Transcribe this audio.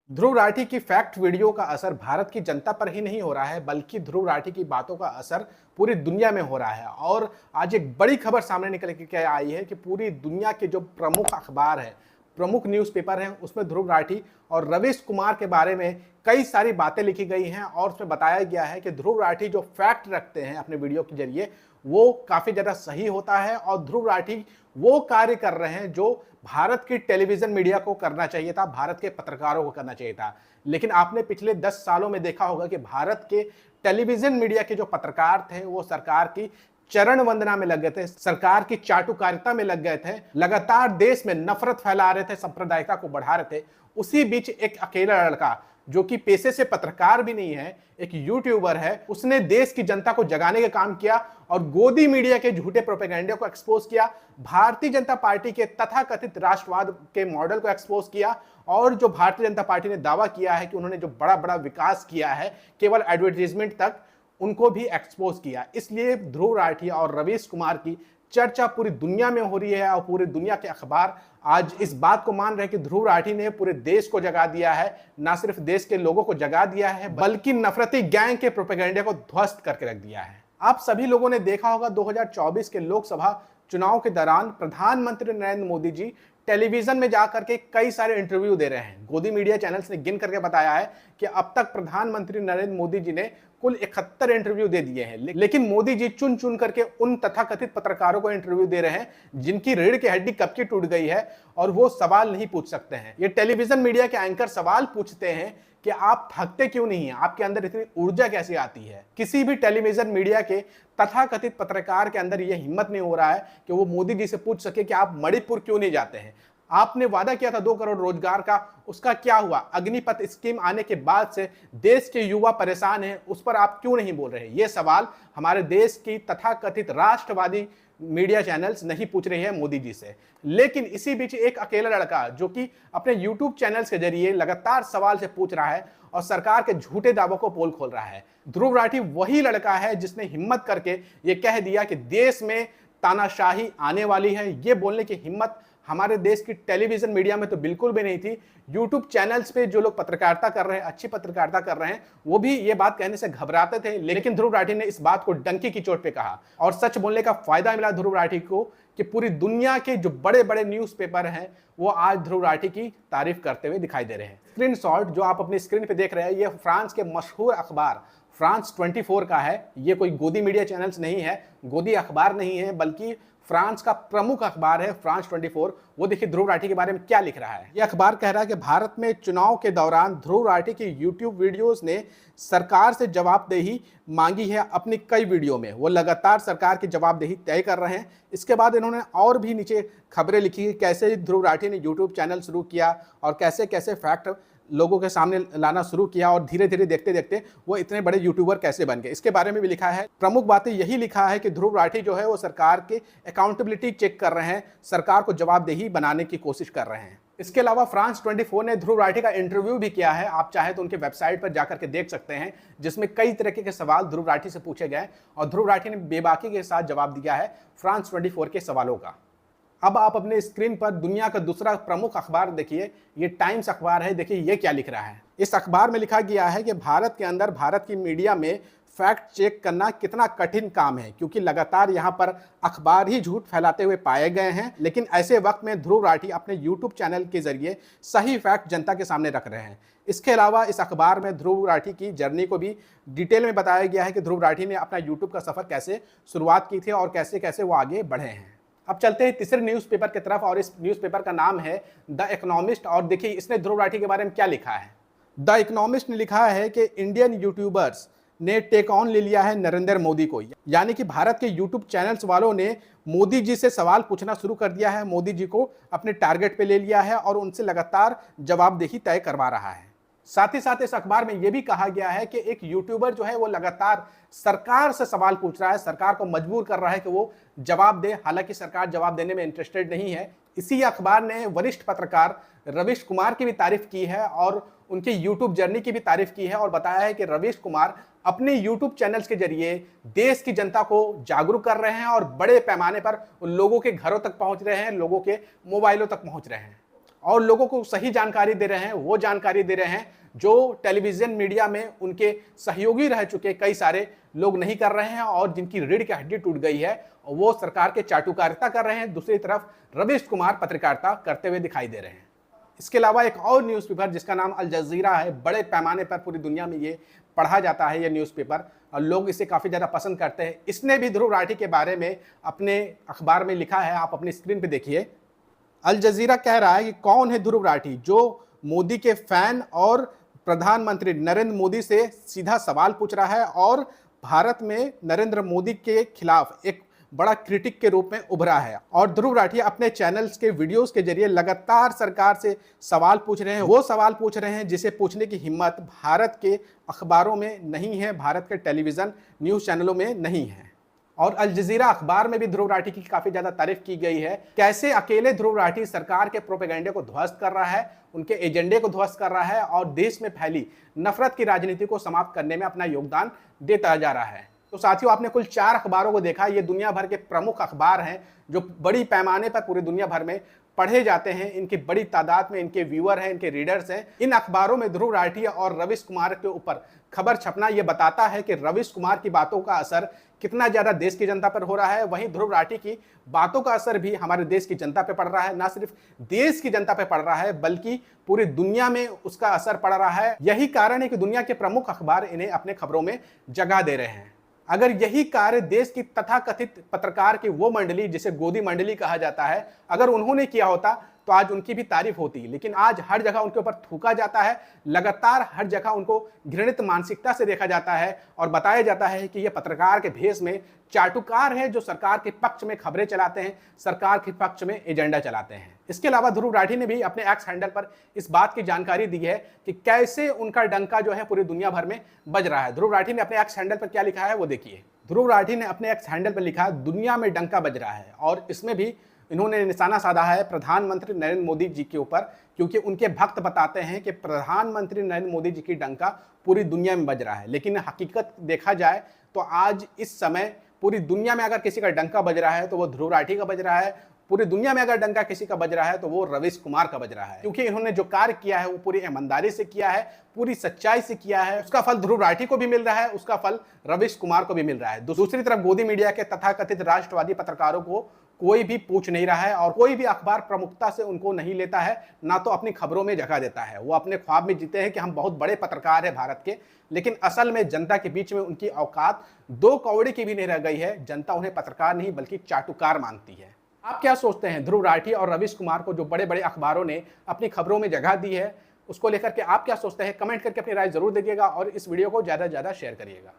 ध्रुव राठी की fact video का असर भारत की जनता पर ही नहीं हो रहा है, बल्कि ध्रुव राठी की बातों का असर पूरी दुनिया में हो रहा है। और आज एक बड़ी खबर सामने निकल के आई है कि पूरी दुनिया के जो प्रमुख अखबार है, प्रमुख न्यूज़पेपर हैं, उसमें ध्रुव राठी और रवीश कुमार के बारे में कई सारी बातें लिखी गई हैं और उसमें बताया गया है कि ध्रुव राठी जो फैक्ट रखते हैं अपने वीडियो के जरिए, वो काफ़ी ज़्यादा सही होता है और ध्रुव राठी वो कार्य कर रहे हैं जो भारत की टेलीविजन मीडिया को करना चाहिए था, भारत के पत्रकारों को करना चाहिए था। लेकिन आपने पिछले 10 सालों में देखा होगा कि भारत के टेलीविजन मीडिया के जो पत्रकार थे, वो सरकार की चरण वंदना में लग गए थे, सरकार की चाटुकारिता में लग गए थे, लगातार देश में नफरत फैला रहे थे, सांप्रदायिकता को बढ़ा रहे थे। उसी बीच एक अकेला लड़का जो कि पेशे से पत्रकार भी नहीं है, एक यूट्यूबर है, उसने देश की जनता को जगाने का काम किया और गोदी मीडिया के झूठे प्रोपेगेंडे को एक्सपोज किया, भारतीय जनता पार्टी के तथाकथित राष्ट्रवाद के मॉडल को एक्सपोज किया। और जो भारतीय जनता पार्टी ने दावा किया है कि उन्होंने जो बड़ा बड़ा विकास किया है केवल एडवर्टीजमेंट तक, उनको भी एक्सपोज किया। इसलिए ध्रुव राठी और रवीश कुमार की चर्चा पूरी दुनिया में हो रही है और पूरी दुनिया के अखबार आज इस बात को मान रहे हैं कि ध्रुव राठी ने पूरे देश को जगा दिया है। ना सिर्फ देश के लोगों को जगा दिया है, बल्कि नफरती गैंग के प्रोपेगेंडे को ध्वस्त करके रख दिया है। आप सभी लोगों ने देखा होगा 2024 के लोकसभा चुनाव के दौरान प्रधानमंत्री नरेंद्र मोदी जी टेलीविजन में जाकर के कई सारे इंटरव्यू दे रहे हैं। गोदी मीडिया चैनल्स ने गिन करके बताया है कि अब तक प्रधानमंत्री नरेंद्र मोदी जी ने कुल 71 इंटरव्यू दे दिए हैं। लेकिन मोदी जी चुन चुन करके उन तथाकथित पत्रकारों को इंटरव्यू दे रहे हैं जिनकी रीढ़ की हड्डी कब की टूट गई है और वो सवाल नहीं पूछ सकते हैं। ये टेलीविजन मीडिया के एंकर सवाल पूछते हैं कि आप थकते क्यों नहीं हैं, आपके अंदर इतनी ऊर्जा कैसे आती है। किसी भी टेलीविजन मीडिया के तथाकथित पत्रकार के अंदर यह हिम्मत नहीं हो रहा है कि वो मोदी जी से पूछ सके कि आप मणिपुर क्यों नहीं जाते हैं, आपने वादा किया था 2 करोड़ रोजगार का, उसका क्या हुआ, अग्निपथ स्कीम आने के बाद से देश के युवा परेशान हैं, उस पर आप क्यों नहीं बोल रहे। ये सवाल हमारे देश की तथाकथित राष्ट्रवादी मीडिया चैनल्स नहीं पूछ रही है मोदी जी से। लेकिन इसी बीच एक अकेला लड़का जो कि अपने यूट्यूब चैनल्स के जरिए लगातार सवाल से पूछ रहा है और सरकार के झूठे दावों को पोल खोल रहा है। ध्रुव राठी वही लड़का है जिसने हिम्मत करके ये कह दिया कि देश में तानाशाही आने वाली है। ये बोलने की हिम्मत हमारे देश की टेलीविजन मीडिया में तो बिल्कुल भी नहीं थी। यूट्यूब चैनल्स पे जो लोग पत्रकारिता कर रहे हैं, अच्छी पत्रकारिता कर रहे हैं, वो भी ये बात कहने से घबराते थे। लेकिन ध्रुव राठी ने इस बात को डंकी की चोट पे कहा और सच बोलने का फायदा मिला ध्रुव राठी को कि पूरी दुनिया के जो बड़े बड़े न्यूज़पेपर हैं वो आज ध्रुव राठी की तारीफ करते हुए दिखाई दे रहे हैं। स्क्रीनशॉट जो आप अपनी स्क्रीन पे देख रहे हैं, ये फ्रांस के मशहूर अखबार फ्रांस 24 का है। ये कोई गोदी मीडिया चैनल्स नहीं है, गोदी अखबार नहीं है, बल्कि फ्रांस का प्रमुख अखबार है फ्रांस 24। वो देखिए ध्रुव राठी के बारे में क्या लिख रहा है। ये अखबार कह रहा है कि भारत में चुनाव के दौरान ध्रुव राठी की यूट्यूब वीडियोस ने सरकार से जवाबदेही मांगी है। अपनी कई वीडियो में वो लगातार सरकार की जवाबदेही तय कर रहे हैं। इसके बाद इन्होंने और भी नीचे खबरें लिखी कि कैसे ध्रुव राठी ने यूट्यूब चैनल शुरू किया और कैसे कैसे फैक्ट लोगों के सामने लाना शुरू किया और धीरे धीरे देखते देखते वो इतने बड़े यूट्यूबर कैसे बन गए। इसके बारे में भी लिखा है। प्रमुख बातें यही लिखा है कि ध्रुव राठी जो है वो सरकार के अकाउंटेबिलिटी चेक कर रहे हैं, सरकार को जवाबदेही बनाने की कोशिश कर रहे हैं। इसके अलावा फ्रांस 24 ने ध्रुव राठी का इंटरव्यू भी किया है। आप चाहे तो उनके वेबसाइट पर जाकर के देख सकते हैं, जिसमें कई तरह के सवाल ध्रुव राठी से पूछे गए और ध्रुव राठी ने बेबाकी के साथ जवाब दिया है फ्रांस 24 के सवालों का। अब आप अपने स्क्रीन पर दुनिया का दूसरा प्रमुख अखबार देखिए, ये टाइम्स अखबार है। देखिए ये क्या लिख रहा है। इस अखबार में लिखा गया है कि भारत के अंदर भारत की मीडिया में फैक्ट चेक करना कितना कठिन काम है, क्योंकि लगातार यहाँ पर अखबार ही झूठ फैलाते हुए पाए गए हैं। लेकिन ऐसे वक्त में ध्रुव राठी अपने यूट्यूब चैनल के जरिए सही फैक्ट जनता के सामने रख रहे हैं। इसके अलावा इस अखबार में ध्रुव राठी की जर्नी को भी डिटेल में बताया गया है कि ध्रुव राठी ने अपना यूट्यूब का सफ़र कैसे शुरुआत की थी और कैसे कैसे वो आगे बढ़े हैं। अब चलते हैं तीसरे न्यूज़पेपर की तरफ और इस न्यूज़पेपर का नाम है द इकोनॉमिस्ट। और देखिए इसने ध्रुव राठी के बारे में क्या लिखा है। द इकोनॉमिस्ट ने लिखा है कि इंडियन यूट्यूबर्स ने टेक ऑन ले लिया है नरेंद्र मोदी को, यानी कि भारत के यूट्यूब चैनल्स वालों ने मोदी जी से सवाल पूछना शुरू कर दिया है, मोदी जी को अपने टारगेट पे ले लिया है और उनसे लगातार जवाबदेही तय करवा रहा है। साथ ही साथ इस अखबार में यह भी कहा गया है कि एक यूट्यूबर जो है वो लगातार सरकार से सवाल पूछ रहा है, सरकार को मजबूर कर रहा है कि वो जवाब दे, हालांकि सरकार जवाब देने में इंटरेस्टेड नहीं है। इसी अखबार ने वरिष्ठ पत्रकार रवीश कुमार की भी तारीफ की है और उनकी यूट्यूब जर्नी की भी तारीफ की है और बताया है कि रवीश कुमार अपने यूट्यूब चैनल्स के जरिए देश की जनता को जागरूक कर रहे हैं और बड़े पैमाने पर लोगों के घरों तक पहुंच रहे हैं, लोगों के मोबाइलों तक पहुंच रहे हैं। और लोगों को सही जानकारी दे रहे हैं, वो जानकारी दे रहे हैं जो टेलीविजन मीडिया में उनके सहयोगी रह चुके कई सारे लोग नहीं कर रहे हैं, और जिनकी रीढ़ की हड्डी टूट गई है वो सरकार के चाटुकारिता कर रहे हैं। दूसरी तरफ रवीश कुमार पत्रकारिता करते हुए दिखाई दे रहे हैं। इसके अलावा एक और न्यूज़पेपर जिसका नाम अल जज़ीरा है, बड़े पैमाने पर पूरी दुनिया में ये पढ़ा जाता है ये न्यूज़पेपर, और लोग इसे काफ़ी ज़्यादा पसंद करते हैं। इसने भी ध्रुव राठी के बारे में अपने अखबार में लिखा है, आप अपनी स्क्रीन पे देखिए। अल जज़ीरा कह रहा है कि कौन है ध्रुव राठी, जो मोदी के फैन और प्रधानमंत्री नरेंद्र मोदी से सीधा सवाल पूछ रहा है और भारत में नरेंद्र मोदी के खिलाफ एक बड़ा क्रिटिक के रूप में उभरा है। और ध्रुव राठी अपने चैनल्स के वीडियोस के जरिए लगातार सरकार से सवाल पूछ रहे हैं, वो सवाल पूछ रहे हैं जिसे पूछने की हिम्मत भारत के अखबारों में नहीं है, भारत के टेलीविजन न्यूज़ चैनलों में नहीं है। और अल जज़ीरा अखबार में भी ध्रुव राठी की काफ़ी ज़्यादा तारीफ की गई है, कैसे अकेले ध्रुव राठी सरकार के प्रोपेगेंडे को ध्वस्त कर रहा है, उनके एजेंडे को ध्वस्त कर रहा है और देश में फैली नफरत की राजनीति को समाप्त करने में अपना योगदान देता जा रहा है। तो साथियों, आपने कुल 4 अखबारों को देखा। ये दुनिया भर के प्रमुख अखबार हैं जो बड़ी पैमाने पर पूरी दुनिया भर में पढ़े जाते हैं, इनकी बड़ी तादाद में इनके व्यूअर हैं, इनके रीडर्स हैं। इन अखबारों में ध्रुव राठी और रवीश कुमार के ऊपर खबर छपना ये बताता है कि रवीश कुमार की बातों का असर कितना ज़्यादा देश की जनता पर हो रहा है। वहीं ध्रुव राठी की बातों का असर भी हमारे देश की जनता पे पड़ रहा है, ना सिर्फ देश की जनता पे पड़ रहा है बल्कि पूरी दुनिया में उसका असर पड़ रहा है। यही कारण है कि दुनिया के प्रमुख अखबार इन्हें अपने खबरों में जगह दे रहे हैं। अगर यही कार्य देश की तथाकथित पत्रकार की वो मंडली जिसे गोदी मंडली कहा जाता है, अगर उन्होंने किया होता तो आज उनकी भी तारीफ होती। लेकिन आज हर जगह उनके ऊपर थूका जाता है, लगातार हर जगह उनको घृणित मानसिकता से देखा जाता है और बताया जाता है कि ये पत्रकार के भेष में चाटुकार है जो सरकार के पक्ष में खबरें चलाते हैं, सरकार के पक्ष में एजेंडा चलाते हैं। इसके अलावा ध्रुव राठी ने भी अपने एक्स हैंडल पर इस बात की जानकारी दी है कि कैसे उनका डंका जो है पूरी दुनिया भर में बज रहा है। ध्रुव राठी ने अपने एक्स हैंडल पर क्या लिखा है वो देखिए। ध्रुव राठी ने अपने एक्स हैंडल पर लिखा दुनिया में डंका बज रहा है, और इसमें भी इन्होंने निशाना साधा है प्रधानमंत्री नरेंद्र मोदी जी के ऊपर, क्योंकि उनके भक्त बताते हैं कि प्रधानमंत्री नरेंद्र मोदी जी की डंका पूरी दुनिया में बज रहा है। लेकिन हकीकत देखा जाए तो आज इस समय पूरी दुनिया में अगर किसी का डंका बज रहा है तो वो ध्रुव राठी का बज रहा है। पूरी दुनिया में अगर डंका किसी का बज रहा है तो वो रवीश कुमार का बज रहा है, क्योंकि इन्होंने जो कार्य किया है वो पूरी ईमानदारी से किया है, पूरी सच्चाई से किया है। उसका फल ध्रुव राठी को भी मिल रहा है, उसका फल रवीश कुमार को भी मिल रहा है। दूसरी तरफ गोदी मीडिया के तथाकथित राष्ट्रवादी पत्रकारों को कोई भी पूछ नहीं रहा है और कोई भी अखबार प्रमुखता से उनको नहीं लेता है, ना तो अपनी खबरों में जगह देता है। वो अपने ख्वाब में जीते हैं कि हम बहुत बड़े पत्रकार हैं भारत के, लेकिन असल में जनता के बीच में उनकी औकात 2 कौड़ी की भी नहीं रह गई है। जनता उन्हें पत्रकार नहीं बल्कि चाटुकार मानती है। आप क्या सोचते हैं ध्रुव राठी और रवीश कुमार को जो बड़े बड़े अखबारों ने अपनी खबरों में जगह दी है, उसको लेकर के आप क्या सोचते हैं? कमेंट करके अपनी राय जरूर दीजिएगा और इस वीडियो को ज़्यादा से ज़्यादा शेयर करिएगा।